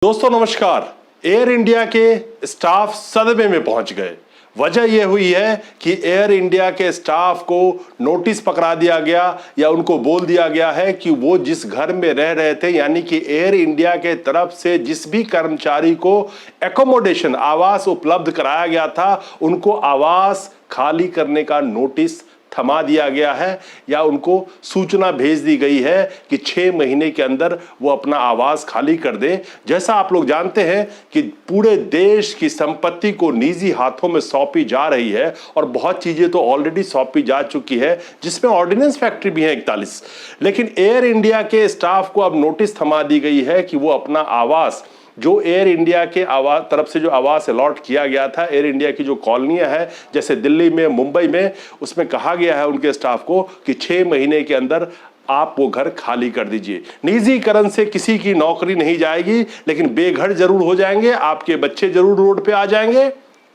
दोस्तों नमस्कार। Air India के स्टाफ सदमे में पहुंच गए। वजह यह हुई है कि एयर इंडिया के स्टाफ को नोटिस पकड़ा दिया गया या उनको बोल दिया गया है कि वो जिस घर में रह रहे थे, यानी कि एयर इंडिया के तरफ से जिस भी कर्मचारी को एकोमोडेशन आवास उपलब्ध कराया गया था, उनको आवास खाली करने का नोटिस थमा दिया गया है या उनको सूचना भेज दी गई है कि 6 महीने के अंदर वो अपना आवास खाली कर दें। जैसा आप लोग जानते हैं कि पूरे देश की संपत्ति को निजी हाथों में सौंपी जा रही है और बहुत चीजें तो ऑलरेडी सौंपी जा चुकी है, जिसमें ऑर्डिनेंस फैक्ट्री भी है 41। लेकिन एयर इंडिया के स्टाफ को अब नोटिस थमा दी गई है कि वो अपना आवास, जो एयर इंडिया के तरफ से जो आवास अलॉट किया गया था, एयर इंडिया की जो कॉलोनियां है जैसे दिल्ली में, मुंबई में, उसमें कहा गया है उनके स्टाफ को कि 6 महीने के अंदर आप वो घर खाली कर दीजिए। निजीकरण से किसी की नौकरी नहीं जाएगी, लेकिन बेघर जरूर हो जाएंगे, आपके बच्चे जरूर रोड पे आ जाएंगे।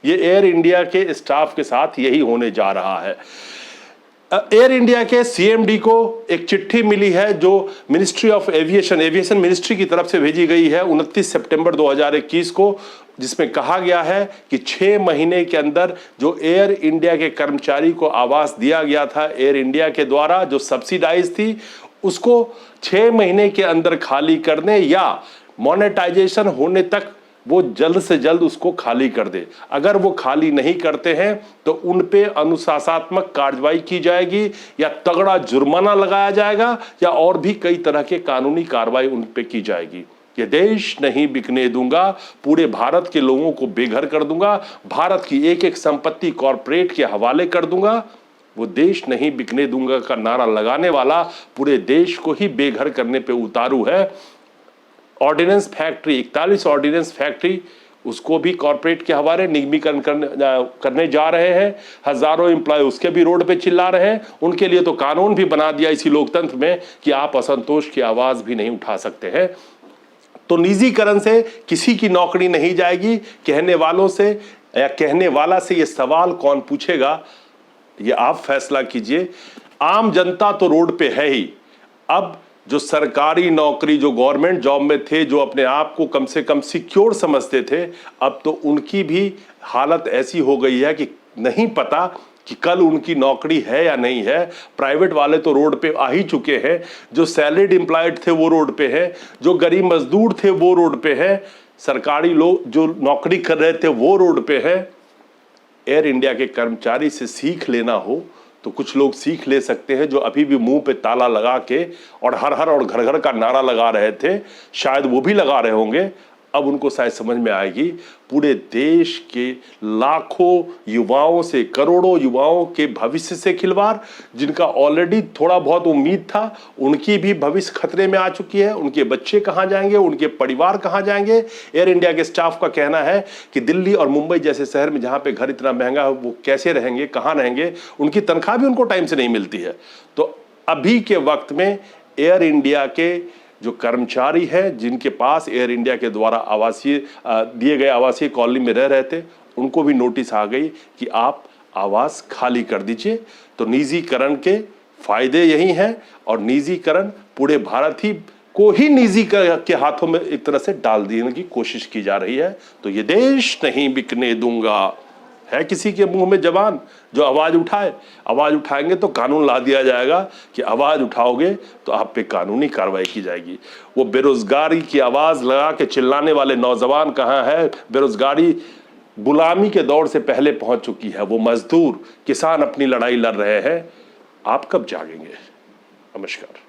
ये एयर इंडिया के स्टाफ के साथ यही होने जा रहा है। एयर इंडिया के सीएमडी को एक चिट्ठी मिली है जो मिनिस्ट्री ऑफ एविएशन मिनिस्ट्री की तरफ से भेजी गई है 29 सितंबर 2021 को, जिसमें कहा गया है कि 6 महीने के अंदर जो एयर इंडिया के कर्मचारी को आवास दिया गया था एयर इंडिया के द्वारा, जो सब्सिडाइज थी, उसको 6 महीने के अंदर खाली करने या मोनेटाइजेशन होने तक वो जल्द से जल्द उसको खाली कर दे। अगर वो खाली नहीं करते हैं तो उन पे अनुशासनात्मक कार्रवाई की जाएगी या तगड़ा जुर्माना लगाया जाएगा या और भी कई तरह के कानूनी कार्रवाई उन पे की जाएगी। ये देश नहीं बिकने दूंगा, पूरे भारत के लोगों को बेघर कर दूंगा, भारत की एक एक संपत्ति कॉरपोरेट के हवाले कर दूंगा। वो देश नहीं बिकने दूंगा का नारा लगाने वाला पूरे देश को ही बेघर करने पे उतारू है। ऑर्डिनेंस फैक्ट्री 41 ऑर्डिनेंस फैक्ट्री, उसको भी कॉर्पोरेट के हवाले निगमीकरण करने जा रहे हैं। हजारों एम्प्लॉय उसके भी रोड पे चिल्ला रहे हैं। उनके लिए तो कानून भी बना दिया इसी लोकतंत्र में कि आप असंतोष की आवाज भी नहीं उठा सकते हैं। तो निजीकरण से किसी की नौकरी नहीं जाएगी। कहने वालों से या कहने वाला से ये सवाल कौन पूछेगा, ये आप फैसला कीजिए। आम जनता तो रोड पे है ही। अब जो सरकारी नौकरी, जो गवर्नमेंट जॉब में थे, जो अपने आप को कम से कम सिक्योर समझते थे, अब तो उनकी भी हालत ऐसी हो गई है कि नहीं पता कि कल उनकी नौकरी है या नहीं है। प्राइवेट वाले तो रोड पे आ ही चुके हैं, जो सैलरीड एम्प्लॉयड थे वो रोड पे हैं, जो गरीब मजदूर थे वो रोड पे हैं, सरकारी लोग जो नौकरी कर रहे थे वो रोड पे हैं। एयर इंडिया के कर्मचारी से सीख लेना हो तो कुछ लोग सीख ले सकते हैं, जो अभी भी मुंह पे ताला लगा के और हर हर और घर घर का नारा लगा रहे थे, शायद वो भी लगा रहे होंगे। अब उनको शायद समझ में आएगी पूरे देश के लाखों युवाओं से, करोड़ों युवाओं के भविष्य से खिलवाड़, जिनका ऑलरेडी थोड़ा बहुत उम्मीद था, उनकी भी भविष्य खतरे में आ चुकी है। उनके बच्चे कहाँ जाएंगे, उनके परिवार कहाँ जाएंगे। एयर इंडिया के स्टाफ का कहना है कि दिल्ली और मुंबई जैसे शहर में जहाँ पे घर इतना महंगा है, वो कैसे रहेंगे, कहाँ रहेंगे, उनकी तनख्वाह भी उनको टाइम से नहीं मिलती है। तो अभी के वक्त में एयर इंडिया के जो कर्मचारी हैं, जिनके पास एयर इंडिया के द्वारा आवासीय दिए गए आवासीय कॉलोनी में रह रहे थे, उनको भी नोटिस आ गई कि आप आवास खाली कर दीजिए। तो निजीकरण के फायदे यही हैं और निजीकरण पूरे भारत ही को ही निजी के हाथों में एक तरह से डाल देने की कोशिश की जा रही है। तो ये देश नहीं बिकने दूंगा। है किसी के मुंह में जबान जो आवाज उठाए, आवाज उठाएंगे तो कानून ला दिया जाएगा कि आवाज उठाओगे तो आप पे कानूनी कार्रवाई की जाएगी। वो बेरोजगारी की आवाज लगा के चिल्लाने वाले नौजवान कहाँ है? बेरोजगारी गुलामी के दौर से पहले पहुंच चुकी है। वो मजदूर, किसान अपनी लड़ाई लड़ रहे हैं। आप कब जागेंगे? नमस्कार।